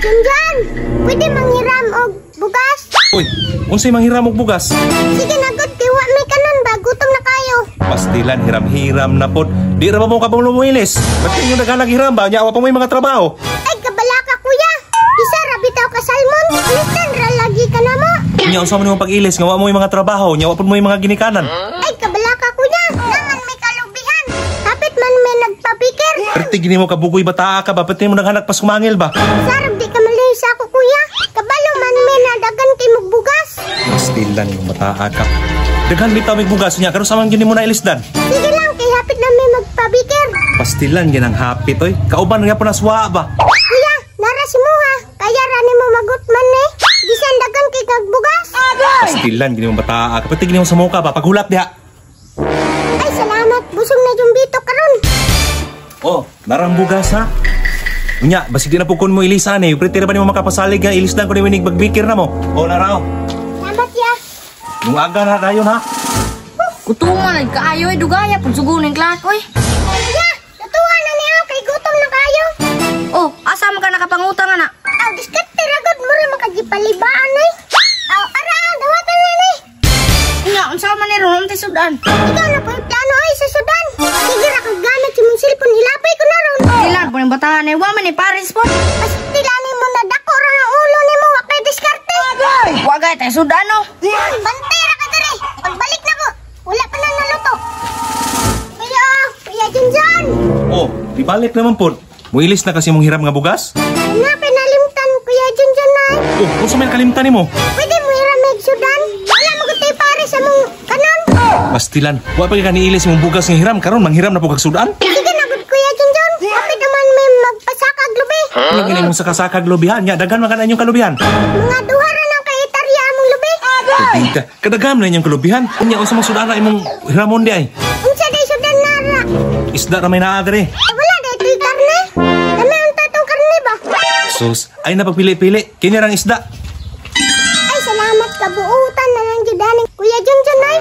Junjun, pwede manghiram og bugas? Uy, unsay manghiram og bugas? Sige na good, kay wa may kanon ba, gutom na kayo. Pastilan, hiram-hiram na pod. Di ra ba mo kabang lumuilis? Ba't yung naghanag hiram ba? Nyawa pa mo yung mga trabaho. Ay, kabala ka kuya. Isa ra bitaw ka salmon. Listan ra lagi ka na mo. Nyawa sa mo yung pag-ilis, ngawa mo yung mga trabaho, nyawa pa mo yung mga ginikanan. Ay, kabala ka kuya. Naman may kalubihan. Kapit man may nagpapikir. Perti gini mo kabugoy bataa ka ba? Pati mo naghanag pa sumangil ba? Sarap di ka malay sa ako kuya. Kabalo man may nadagan kay magbugas. Pastilan yung bataa ka. Daghan bitaw may bugas niya, karon samang gini mo na ilisdan. Sige lang, kay hapit na may magpabikir. Pastilan ginang hapit oy. Kauban nga po naswa ba? Kuya, nara si Muha. Kaya rani mo magutman ni. Bisan dagan kay kagbugas. Pastilan gini mo bataa ka. Pati gini mo sa muka ba? Paghulat diha. Ay, salamat. Busog na yung bito karon. Oh, narang bugas ha? Unya, basi di na po kun mo ilisan eh. Pretty na ba ni mo makapasalig nga ilisdan ko ni winig magbikir na mo? Oh, naraw. Salamat ya. Nung aga na dayon ha? Kutungan ay kaayo ay dugaya pag sugunin klak oy. Ya, natuwa na niya kay gutom na kayo. Oh, asa man ka nakapangutang ana? Aw, diskarte ragod mo rin makagipalibaan ay. Aw, ara, dawatan na ni. Nya, unsa man ni ron ti sudan? Ikaw na po yung plano ay sa Sudan. Sige ra kag gamit yung cellphone, hilapay ko na ron. Dilan po ng batahan ay wa man ni Paris po. As tilani mo na dako ra ang ulo nimo wa kay diskarte. Wagay tay sudan no. Bantera ka diri. Pagbalik na ko, wala pa na naluto. Kuya, Kuya Junjun. Oh, di balik naman po. Muilis na kasi mong hiram nga bugas? Na pinalimtan Kuya Junjun na. Oh, kung sa may kalimtan mo? Pwede mo iramig Sudan. Wala mo gutay pare sa mong kanon. Pastilan, wa pa ka niilis mong bugas nga hiram karon manghiram na po kag sudan? Sige na good Kuya Junjun. Kapit naman may magpasakag lubi. Ano gini mong sakasakag lubihan nya? Daghan man ka na inyong kalubihan. Mga duha ra ng kay Tarya among lubi. Tubig kadaghan na inyong kalubihan. Unya unsa man sudan na imong hiramon di ay? Unsa day Sudan nara? Isda ra may naa diri. Wala day tuy karne. Dami ang tatong karne ba? Sus, ay napapili-pili. Kini rang isda. Ay salamat kabuutan na lang judaning Kuya Junjun ay.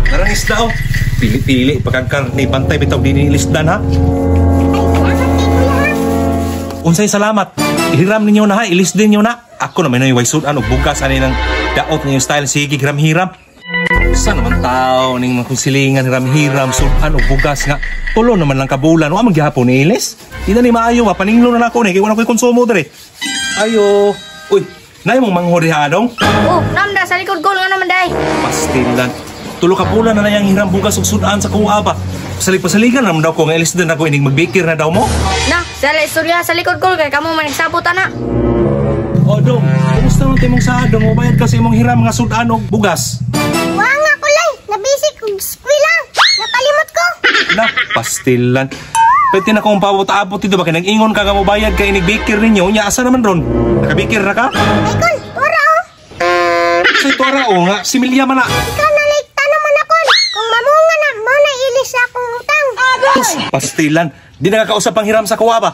Narang isda oh. Pili-pili pagkagkarni bantay bitaw dinilisdan ha. Ay salamat kay Kuya ha. Unsay salamat. Hiram ninyo na ha, ilis din nyo na. Ako naman na yung waisudan o bukas ani ng daot ninyo style sige hiram-hiram. Saan naman tao ning makusilingan hiram-hiram sudan o bugas nga. Tulo naman lang kabulan wa magyapon ni ilis. Ina ni maayo mapaninglo na ako ni kay wala ko'y konsumo diri. Ayo. Uy, nay mong manghurihadong. Oh, namda sa likod ko nga naman day. Pastilan. Tulo ka bulan na yang hiram bugas ug sudan sa kuha ba. Salig-pasaligan naman daw ko nga ilis din ako ining magbikir na daw mo. Na, dala istorya sa likod ko kay kamo man nagsabot ana. O dong, kumusta man timong sa dong mo bayad kasi imong hiram nga sudan og bugas? Wa nga kulay. Nabisi kog eskwela. Napalimot ko. Na, pastilan. Pwede na kong pabot-abot dito ba kaya nag-ingon ka mo bayad ka inig-bikir ninyo. Nya asa naman ron? Nakabikir na ka? Ay kun, ora oh. Sa ito o nga, similya man na. Ikaw na like tanong man ako. Kung mamunga na, mo na ilis sa akong utang. Pastilan, di nakakausap ang hiram sa kuwa ba?